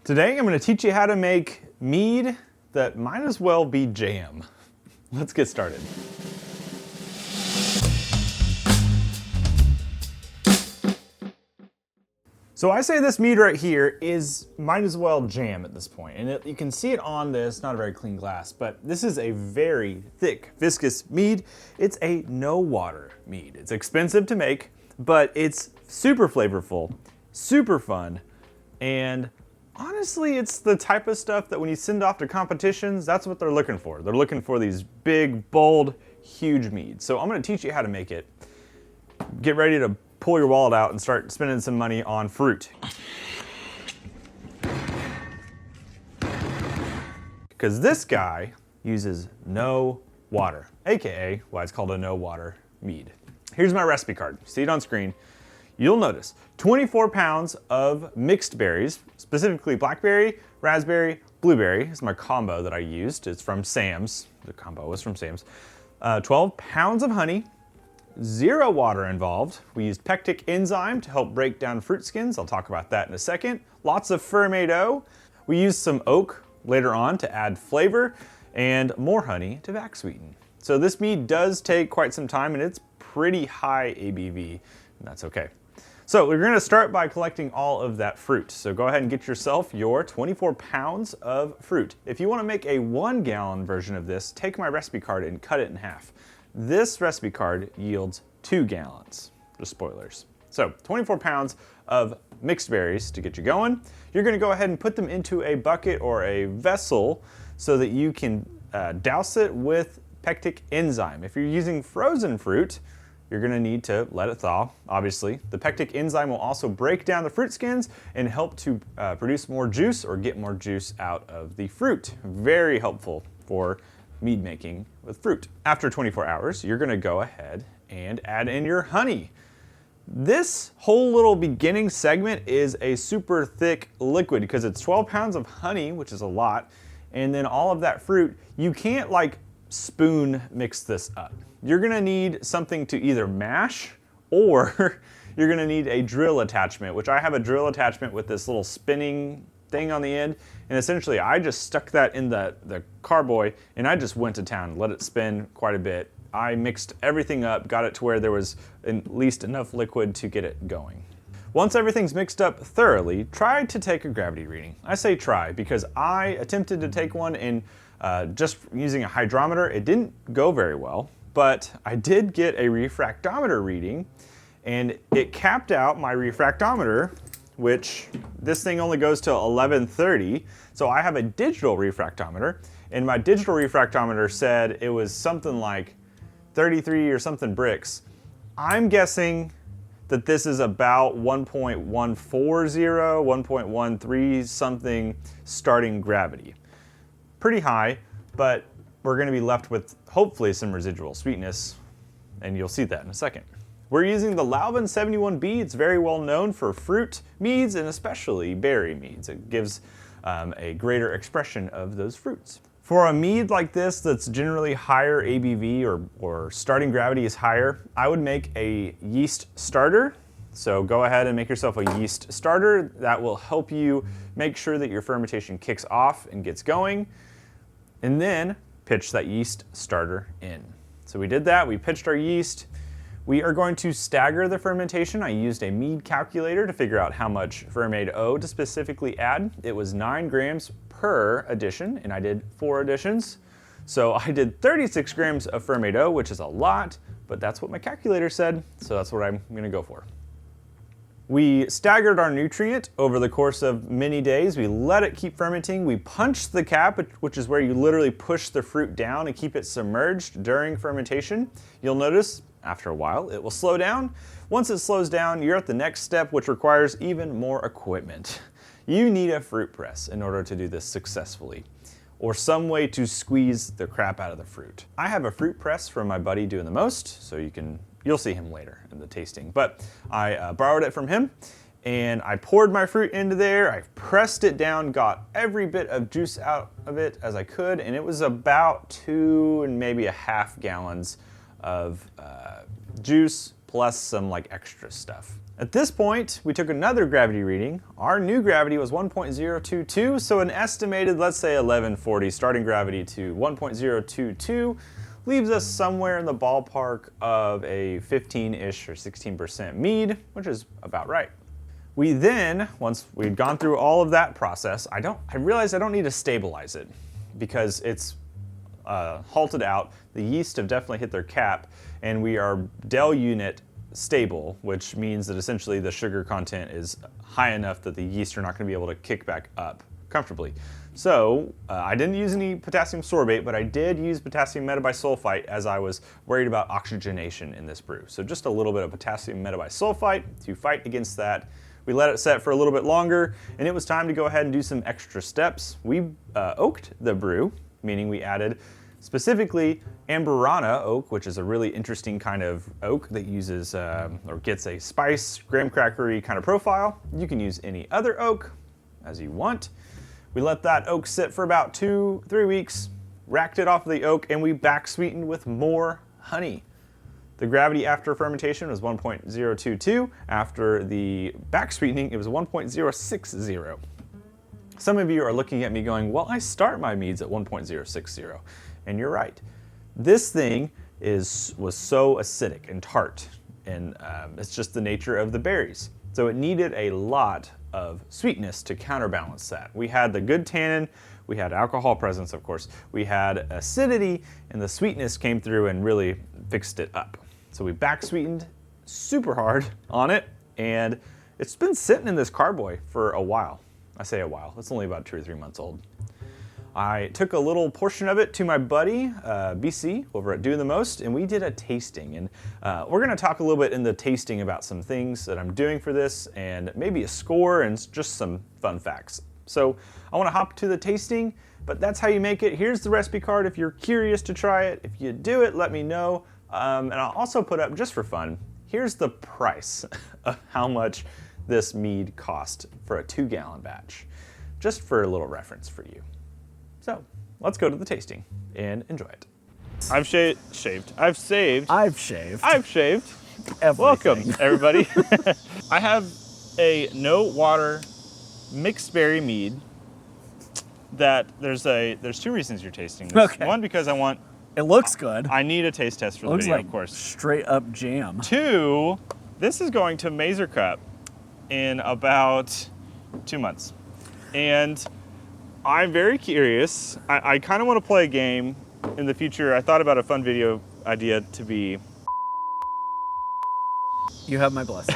Today I'm going to teach you how to make mead that might as well be jam. Let's get started. So I say this mead right here is might as well jam at this point. And you can see it on this, not a very clean glass, but this is a very thick, viscous mead. It's a no water mead. It's expensive to make, but it's super flavorful, super fun, and honestly, it's the type of stuff that when you send off to competitions, that's what they're looking for. They're looking for these big, bold, huge meads. So I'm gonna teach you how to make it. Get ready to pull your wallet out and start spending some money on fruit. Because this guy uses no water, AKA why it's called a no water mead. Here's my recipe card. See it on screen. You'll notice 24 pounds of mixed berries, specifically blackberry, raspberry, blueberry is my combo that I used. It's from Sam's. The combo was from Sam's. 12 pounds of honey, 0 water involved. We used pectic enzyme to help break down fruit skins. I'll talk about that in a second. Lots of fermentation. We used some oak later on to add flavor and more honey to back sweeten. So this mead does take quite some time and it's pretty high ABV, and that's okay. So we're gonna start by collecting all of that fruit. So go ahead and get yourself your 24 pounds of fruit. If you wanna make a 1 gallon version of this, take my recipe card and cut it in half. This recipe card yields 2 gallons, just spoilers. So 24 pounds of mixed berries to get you going. You're gonna go ahead and put them into a bucket or a vessel so that you can douse it with pectic enzyme. If you're using frozen fruit, you're gonna need to let it thaw, obviously. The pectic enzyme will also break down the fruit skins and help to produce more juice or get more juice out of the fruit. Very helpful for mead making with fruit. After 24 hours, you're gonna go ahead and add in your honey. This whole little beginning segment is a super thick liquid because it's 12 pounds of honey, which is a lot, and then all of that fruit. You can't like spoon mix this up. You're gonna need something to either mash or you're gonna need a drill attachment, which I have a drill attachment with this little spinning thing on the end. And essentially I just stuck that in the carboy and I just went to town, let it spin quite a bit. I mixed everything up, got it to where there was at least enough liquid to get it going. Once everything's mixed up thoroughly, try to take a gravity reading. I say try because I attempted to take one and just using a hydrometer, it didn't go very well, but I did get a refractometer reading and it capped out my refractometer, which this thing only goes to 1130. So I have a digital refractometer and my digital refractometer said it was something like 33 or something bricks. I'm guessing that this is about 1.140, 1.13 something starting gravity. Pretty high, but we're gonna be left with hopefully some residual sweetness, and you'll see that in a second. We're using the Lalvin 71B. It's very well known for fruit meads and especially berry meads. It gives a greater expression of those fruits. For a mead like this that's generally higher ABV or starting gravity is higher, I would make a yeast starter. So go ahead and make yourself a yeast starter. That will help you make sure that your fermentation kicks off and gets going. And then pitch that yeast starter in. So we did that, we pitched our yeast. We are going to stagger the fermentation. I used a mead calculator to figure out how much fermentation to specifically add. It was 9 grams per addition, and I did 4 additions. So I did 36 grams of fermentation, which is a lot, but that's what my calculator said, so that's what I'm gonna go for. We staggered our nutrient over the course of many days. We let it keep fermenting. We punched the cap, which is where you literally push the fruit down and keep it submerged during fermentation. You'll notice after a while, it will slow down. Once it slows down, you're at the next step, which requires even more equipment. You need a fruit press in order to do this successfully, or some way to squeeze the crap out of the fruit. I have a fruit press from my buddy Doin the Most, so you'll see him later in the tasting, but I borrowed it from him and I poured my fruit into there. I pressed it down, got every bit of juice out of it as I could, and it was about 2 and maybe a half gallons of juice plus some like extra stuff. At this point, we took another gravity reading. Our new gravity was 1.022, so an estimated, let's say 1140 starting gravity to 1.022 leaves us somewhere in the ballpark of a 15-ish or 16% mead, which is about right. We then, once we'd gone through all of that process, I realized I don't need to stabilize it because it's halted out. The yeast have definitely hit their cap, and we are Del unit stable, which means that essentially the sugar content is high enough that the yeast are not going to be able to kick back up comfortably. So I didn't use any potassium sorbate, but I did use potassium metabisulfite as I was worried about oxygenation in this brew. So just a little bit of potassium metabisulfite to fight against that. We let it set for a little bit longer, and it was time to go ahead and do some extra steps. We oaked the brew, meaning we added specifically Amburana oak, which is a really interesting kind of oak that uses or gets a spice, graham crackery kind of profile. You can use any other oak as you want. We let that oak sit for about 2-3 weeks, racked it off the oak, and we back sweetened with more honey. The gravity after fermentation was 1.022. After the back sweetening, it was 1.060. Some of you are looking at me going, well, I start my meads at 1.060. And you're right. This thing was so acidic and tart, and it's just the nature of the berries. So it needed a lot of sweetness to counterbalance that. We had the good tannin, we had alcohol presence, of course, we had acidity, and the sweetness came through and really fixed it up. So we back sweetened super hard on it, and it's been sitting in this carboy for a while. I say a while, it's only about 2 or 3 months old. I took a little portion of it to my buddy, BC, over at Doin the Most, and we did a tasting. And we're gonna talk a little bit in the tasting about some things that I'm doing for this, and maybe a score and just some fun facts. So I wanna hop to the tasting, but that's how you make it. Here's the recipe card if you're curious to try it. If you do it, let me know. And I'll also put up, just for fun, here's the price of how much this mead cost for a 2-gallon batch, just for a little reference for you. So let's go to the tasting and enjoy it. I've shaved. I've saved. I've shaved. I've shaved. Everything. Welcome, everybody. I have a no water mixed berry mead that there's 2 reasons you're tasting this. Okay. One, because It looks good. I need a taste test for the Looks video, like of course. straight up jam. 2, this is going to Mazer Cup in about 2 months. And I'm very curious. I kind of want to play a game in the future. I thought about a fun video idea to be. You have my blessing.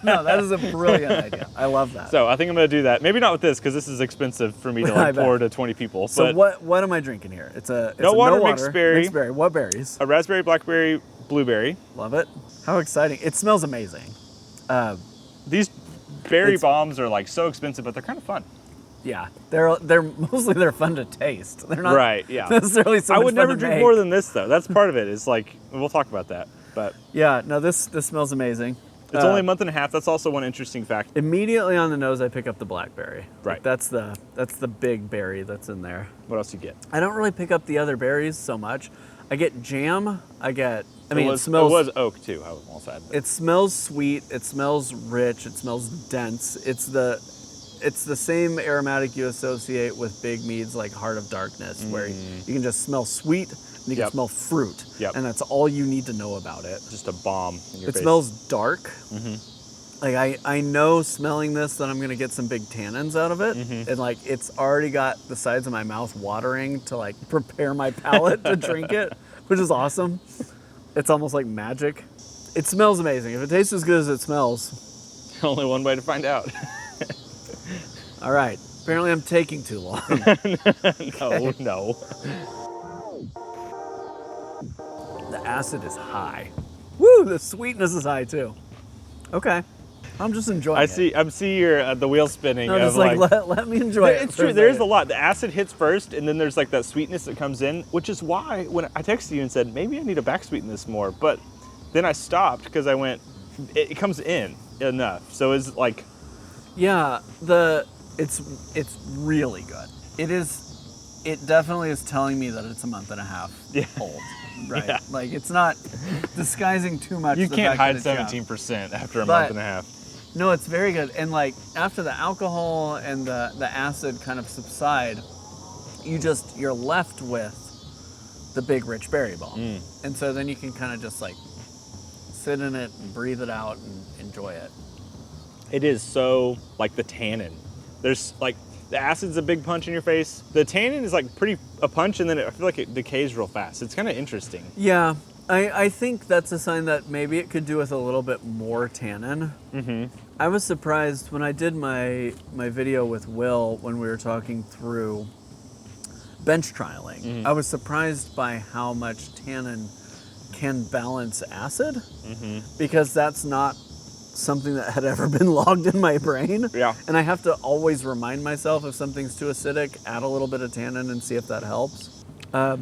No, that is a brilliant idea. I love that. So I think I'm going to do that. Maybe not with this because this is expensive for me to like pour to 20 people. So but what am I drinking here? It's no water mixed berry. Mixed berry. What berries? A raspberry, blackberry, blueberry. Love it. How exciting. It smells amazing. These berry bombs are like so expensive, but they're kind of fun. Yeah, they're mostly fun to taste. They're not right. Yeah. necessarily so much I would fun never to drink make. more than this though. That's part of it. It's like we'll talk about that. But yeah, no, this smells amazing. It's only a month and a half. That's also one interesting fact. Immediately on the nose, I pick up the blackberry. Right. Like that's the big berry that's in there. What else do you get? I don't really pick up the other berries so much. I get jam. It smells. It was oak too. I was almost add. It smells sweet. It smells rich. It smells dense. It's the same aromatic you associate with big meads like Heart of Darkness, where you can just smell sweet and you can smell fruit, and that's all you need to know about it. Just a bomb in your face. It smells dark. Like I know smelling this that I'm gonna get some big tannins out of it, and like it's already got the sides of my mouth watering to like prepare my palate to drink it, which is awesome. It's almost like magic. It smells amazing. If it tastes as good as it smells, only one way to find out. All right. Apparently I'm taking too long. No. The acid is high. Woo, the sweetness is high too. Okay. I'm just enjoying it. I see your the wheel spinning. I'm just like let me enjoy it. It's true. There is a lot. The acid hits first, and then there's like that sweetness that comes in, which is why when I texted you and said maybe I need to back sweeten this more, but then I stopped because I went. It comes in enough, so it's like. Yeah, it's really good. it definitely is telling me that it's a month and a half old. Right. Yeah. Like it's not disguising too much. You can't hide 17% after a month and a half. No, it's very good. And like after the alcohol and the acid kind of subside, you're left with the big rich berry balm. And so then you can kind of just like sit in it and breathe it out and enjoy it. It is so like the tannin. There's like the acid's a big punch in your face. The tannin is like pretty a punch, and then I feel like it decays real fast. It's kind of interesting. Yeah, I think that's a sign that maybe it could do with a little bit more tannin. I was surprised when I did my video with Will when we were talking through bench trialing. I was surprised by how much tannin can balance acid, because that's not something that had ever been logged in my brain. Yeah. And I have to always remind myself if something's too acidic, add a little bit of tannin and see if that helps.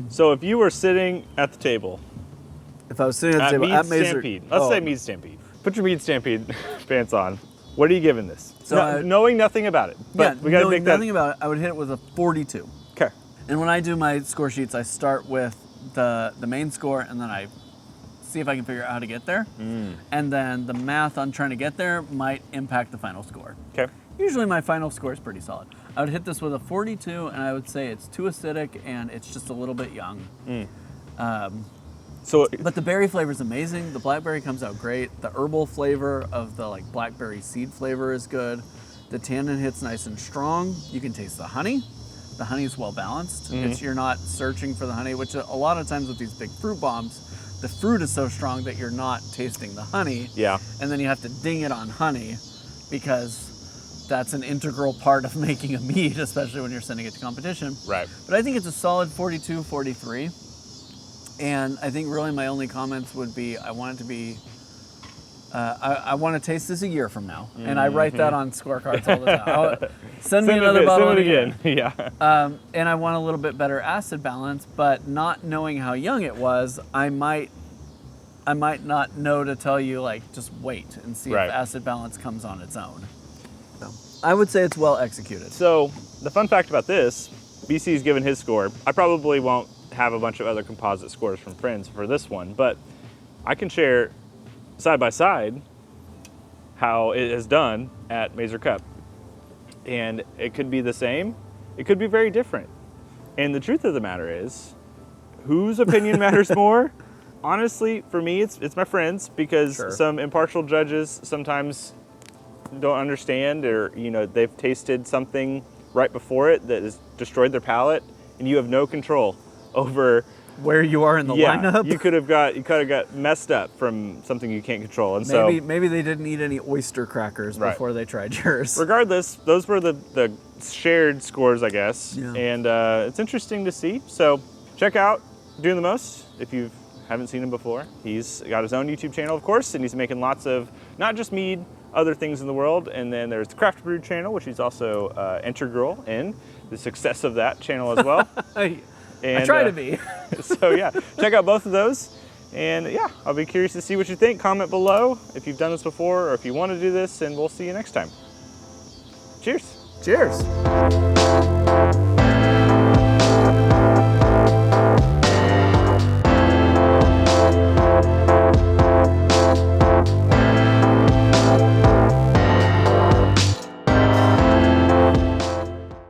So if you were sitting at the table, if I was sitting at the table at Mead Stampede, let's say Mead Stampede. Put your Mead Stampede pants on. What are you giving this? So knowing nothing about it, but we gotta make that. Nothing about it, I would hit it with a 42. Okay. And when I do my score sheets, I start with the main score, and then I see if I can figure out how to get there. And then the math on trying to get there might impact the final score. Okay. Usually my final score is pretty solid. I would hit this with a 42, and I would say it's too acidic and it's just a little bit young. But the berry flavor is amazing. The blackberry comes out great. The herbal flavor of the like blackberry seed flavor is good. The tannin hits nice and strong. You can taste the honey. The honey is well balanced. You're not searching for the honey, which a lot of times with these big fruit bombs, the fruit is so strong that you're not tasting the honey. Yeah. And then you have to ding it on honey, because that's an integral part of making a mead, especially when you're sending it to competition. Right. But I think it's a solid 42, 43. And I think really my only comments would be I want it to be, I want to taste this a year from now. And I write that on scorecards all the time. Send me another bottle again. Yeah. And I want a little bit better acid balance, but not knowing how young it was, I might not know to tell you, like, just wait and see if acid balance comes on its own. So I would say it's well executed. So the fun fact about this, BC's given his score. I probably won't have a bunch of other composite scores from friends for this one, but I can share side by side how it is done at Mazer Cup. And it could be the same, it could be very different. And the truth of the matter is, whose opinion matters more? Honestly, for me, it's my friends, because some impartial judges sometimes don't understand, or they've tasted something right before it that has destroyed their palate, and you have no control over where you are in the lineup. You could have got messed up from something you can't control, and maybe they didn't eat any oyster crackers before they tried yours. Regardless, those were the shared scores, I guess, and it's interesting to see. So check out Doin the Most if you haven't seen him before. He's got his own YouTube channel, of course, and he's making lots of not just mead, other things in the world. And then there's the Craft-A-Brew channel, which he's also integral in the success of that channel as well. I try to be. So yeah, check out both of those. And yeah, I'll be curious to see what you think. Comment below if you've done this before or if you want to do this, and we'll see you next time. Cheers. Cheers.